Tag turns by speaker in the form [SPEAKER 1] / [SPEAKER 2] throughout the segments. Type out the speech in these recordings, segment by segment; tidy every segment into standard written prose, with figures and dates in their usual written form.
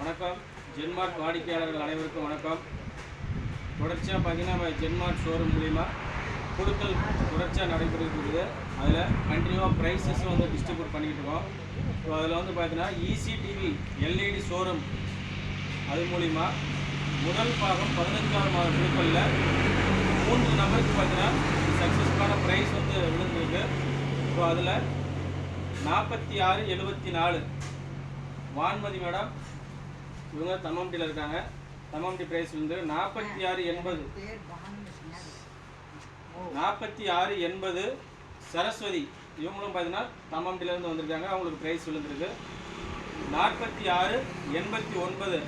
[SPEAKER 1] வணக்கம். ஜென்மார்ட் வாடிக்கையாளர்கள் அனைவருக்கும் வணக்கம். தொடர்ச்சியாக பார்த்தீங்கன்னா நம்ம ஜென்மார்ட் ஷோரூம் மூலிமா கொடுக்கல் தொடர்ச்சியாக நடைபெறுகிறது. அதில் கண்டினியூவாக ப்ரைஸஸும் வந்து டிஸ்ட்ரிபியூட் பண்ணிக்கிட்டு இருக்கோம். ஸோ அதில் வந்து பார்த்தீங்கன்னா ECTV LED ஷோரூம் அது மூலிமா முதல் பாகம் 15ஆவது மாத குழுக்களில் 3 நபருக்கு பார்த்தீங்கன்னா சக்ஸஸ்ஃபுல்லான ப்ரைஸ் வந்து விழுந்திருக்கு. ஸோ அதில் 4674 வான்மதி மேடம், இவங்க தம்மம்பட்டியில் இருக்காங்க. தம்மம்பட்டி ப்ரைஸ் வந்து 4680 சரஸ்வதி, இவங்களும் பார்த்தீங்கன்னா தம்மம்பட்டியிலேருந்து வந்திருக்காங்க. அவங்களுக்கு ப்ரைஸ் விழுந்திருக்கு. 4689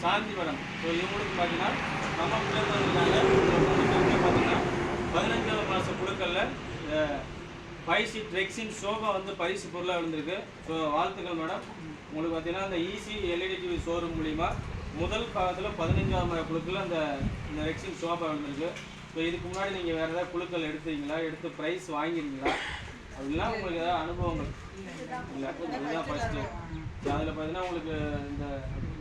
[SPEAKER 1] சாந்தி மேடம், ஸோ இவங்களுக்கு பார்த்தீங்கன்னா தம்மம்பட்டியிலேருந்து வந்திருக்காங்க. பார்த்தீங்கன்னா 15ஆவது மாத குழுக்களில் 5 சீட் ரெக்ஸின் சோஃபா வந்து பரிசு பொருளாக விழுந்திருக்கு. ஸோ வாழ்த்துக்கள் மேடம். உங்களுக்கு பார்த்தீங்கன்னா இந்த EC LED TV ஷோரூம் மூலிமா முதல் பாகத்தில் 15ஆவது மாத குழுக்களில் இந்த ரெக்ஸின் சோஃபா விழுந்திருக்கு. ஸோ இதுக்கு முன்னாடி நீங்கள் வேறு ஏதாவது குழுக்கள் எடுத்துறீங்களா, எடுத்து ப்ரைஸ் வாங்கிருக்கீங்களா, அப்படின்னா உங்களுக்கு ஏதாவது அனுபவங்கள் இல்லை? இதுதான் ஃபஸ்ட்டு. அதில் பார்த்தீங்கன்னா உங்களுக்கு இந்த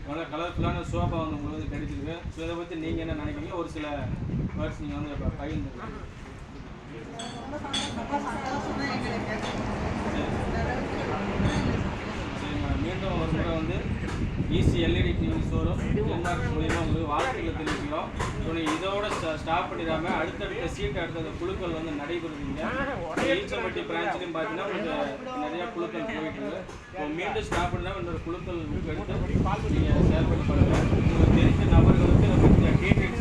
[SPEAKER 1] நல்ல கலர்ஃபுல்லான சோஃபா வந்து உங்களுக்கு வந்து கிடைச்சிருக்கு. ஸோ இதை பற்றி நீங்கள் என்ன நினைக்கிறீங்க, ஒரு சில வேர்ட்ஸ் நீங்கள் வந்து பகிர்ந்துருக்கீங்க. மீண்டும் ஒரு முறை வந்து EC LED TV ஷோரூம் ஜென்மார்ட் மூலிமா உங்களுக்கு வாழ்த்துக்களை தெரிவிக்கிறோம். ஸோ நீங்கள் இதோட ஸ்டாப் பண்ணிடாமல் அடுத்தடுத்த அடுத்தடுத்த குழுக்கள் வந்து நடைபெறுவீங்க. ஈச்சம்பட்டி பிரான்ச்லையும் பார்த்தீங்கன்னா உங்களுக்கு நிறையா குழுக்கள் போயிட்டு இருக்கு. ஸோ மீண்டும் ஸ்டாப் பண்ணிடாமல் இன்னொரு குழுக்கள் எடுத்து நீங்கள் செயல்பட்டு பண்ணுங்கள். உங்களுக்கு தெரிஞ்ச நபர்களுக்கு இதை பற்றி டீட்டெயில்ஸ்